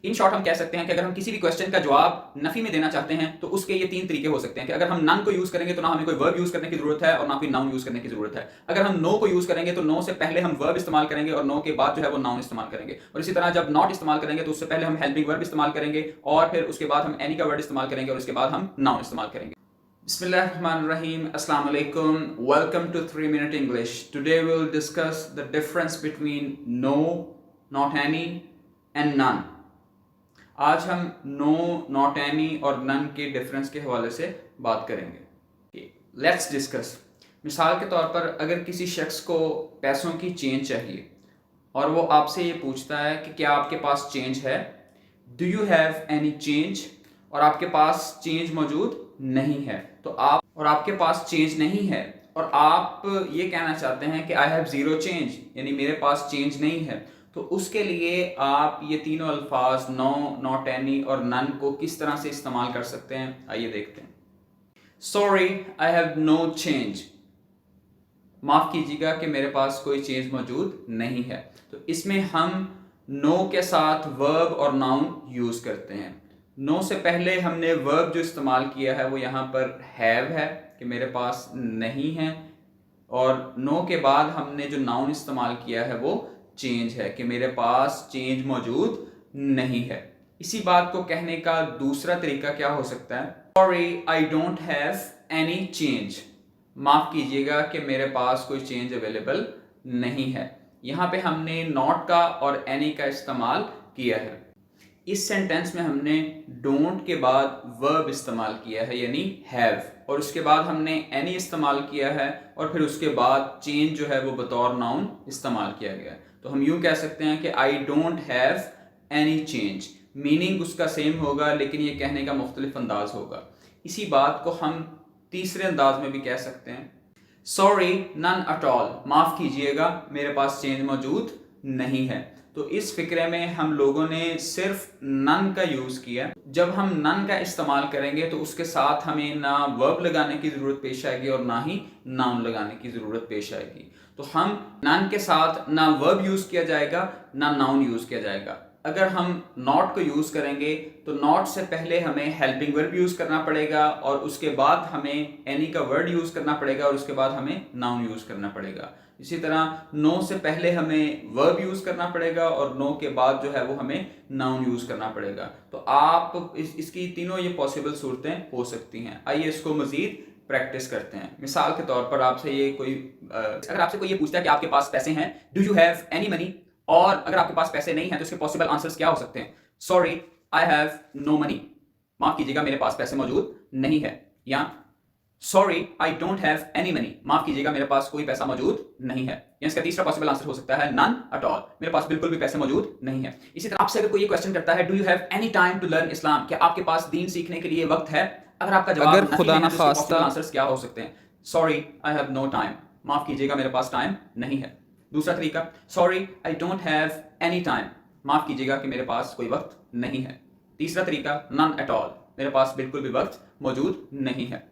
ان short हम कह सकते हैं कि अगर हम किसी भी क्वेश्चन का जवाब नफी में देना चाहते हैं तो उसके ये तीन तरीके हो सकते हैं कि अगर हम नन को यूज करेंगे तो ना हमें कोई वर्ब यूज करने की जरूरत है और ना कोई नाउन यूज करने की जरूरत है। अगर हम नो को यूज करेंगे तो नो से पहले हम वर्ब इस्तेमाल करेंगे और नो के बाद जो है वो नाउन इस्तेमाल करेंगे। और इसी तरह जब नॉट इस्तेमाल करेंगे तो उससे पहले हम हेल्पिंग वर्ब इस्तेमाल करेंगे और फिर उसके बाद हम एनी का वर्ड इस्तेमाल करेंगे और उसके बाद हम नाउन इस्तेमाल करेंगे। Bismillahirrahmanirrahim. Assalamu alaikum. Welcome to 3 Minute English. Today we will discuss the difference between no, not any and none. आज हम नो, नॉट एनी और नन के डिफरेंस के हवाले से बात करेंगे। Let's discuss. मिसाल के तौर पर अगर किसी शख्स को पैसों की चेंज चाहिए और वो आपसे ये पूछता है कि क्या आपके पास चेंज है, do you have any change, और आपके पास चेंज मौजूद नहीं है, तो आपके पास चेंज नहीं है और आप ये कहना चाहते हैं कि आई हैव ज़ीरो चेंज, यानी मेरे पास चेंज नहीं है, तो उसके लिए आप ये तीनों अल्फाज नो, नॉट एनी और नन को किस तरह से इस्तेमाल कर सकते हैं, आइए देखते हैं। Sorry I have no change, माफ़ कीजिएगा कि मेरे पास कोई चेंज मौजूद नहीं है। तो इसमें हम नो के साथ वर्ब और नाउन यूज़ करते हैं। नो से पहले हमने वर्ब जो इस्तेमाल किया है वो यहाँ पर हैव है कि मेरे पास नहीं है, और नो के बाद हमने जो नाउन इस्तेमाल किया है वो चेंज है कि मेरे पास चेंज मौजूद नहीं है। इसी बात को कहने का दूसरा तरीका क्या हो सकता है, sorry I don't have any change, माफ़ कीजिएगा कि मेरे पास कोई चेंज अवेलेबल नहीं है। यहाँ पे हमने नॉट का और एनी का इस्तेमाल किया है। इस सेंटेंस में हमने डोंट के बाद वर्ब इस्तेमाल किया है यानी हैव, और उसके बाद हमने एनी इस्तेमाल किया है और फिर उसके बाद चेंज जो है वो बतौर नाउन इस्तेमाल किया गया है। तो हम यूँ कह सकते हैं कि आई don't have any change, meaning उसका सेम होगा लेकिन ये कहने का मुख्तलिफ अंदाज होगा। इसी बात को हम तीसरे अंदाज में भी कह सकते हैं, सॉरी नन एट ऑल, माफ़ कीजिएगा मेरे पास चेंज मौजूद नहीं है। तो इस फिक्रे में हम लोगों ने सिर्फ नन का यूज़ किया। जब हम नन का इस्तेमाल करेंगे तो उसके साथ हमें ना वर्ब लगाने की ज़रूरत पेश आएगी और ना ही नाउन लगाने की ज़रूरत पेश आएगी। तो हम नन के साथ ना वर्ब यूज़ किया जाएगा ना नाउन यूज़ किया जाएगा। अगर हम नॉट को यूज़ करेंगे तो नॉट से पहले हमें हेल्पिंग वर्ब यूज़ करना पड़ेगा और उसके बाद हमें एनी का वर्ड यूज़ करना पड़ेगा और उसके बाद हमें नाउन यूज़ करना पड़ेगा। इसी तरह नो से पहले हमें वर्ब यूज़ करना पड़ेगा और नो के बाद जो है वो हमें नाउन यूज़ करना पड़ेगा। तो आप इसकी तीनों ये पॉसिबल सूरतें हो सकती हैं। आइए इसको मज़ीद प्रैक्टिस करते हैं। मिसाल के तौर पर आपसे ये अगर आपसे कोई ये पूछता है कि आपके पास पैसे हैं, do you have any money, और अगर आपके पास पैसे नहीं हैं तो इसके पॉसिबल आंसर्स क्या हो सकते हैं, sorry I have no money, माफ़ कीजिएगा मेरे पास पैसे मौजूद नहीं है, या sorry I don't have any money, माफ़ कीजिएगा मेरे पास कोई पैसा मौजूद नहीं है। या इसका तीसरा पॉसिबल आंसर हो सकता है नन एट ऑल, मेरे पास बिल्कुल भी पैसे मौजूद नहीं है। इसी तरह आपसे अगर कोई ये क्वेश्चन करता है, do you have any time to learn Islam, क्या आपके पास दीन सीखने के लिए वक्त है, अगर आपका जवाब अगर खुदा न खास्ता आंसर्स क्या हो सकते हैं, sorry I have no time, माफ़ कीजिएगा मेरे पास टाइम नहीं है। दूसरा तरीका, sorry I don't have any time, माफ़ कीजिएगा कि मेरे पास कोई वक्त नहीं है। तीसरा तरीका, नन एट ऑल, मेरे पास बिल्कुल भी वक्त मौजूद नहीं है।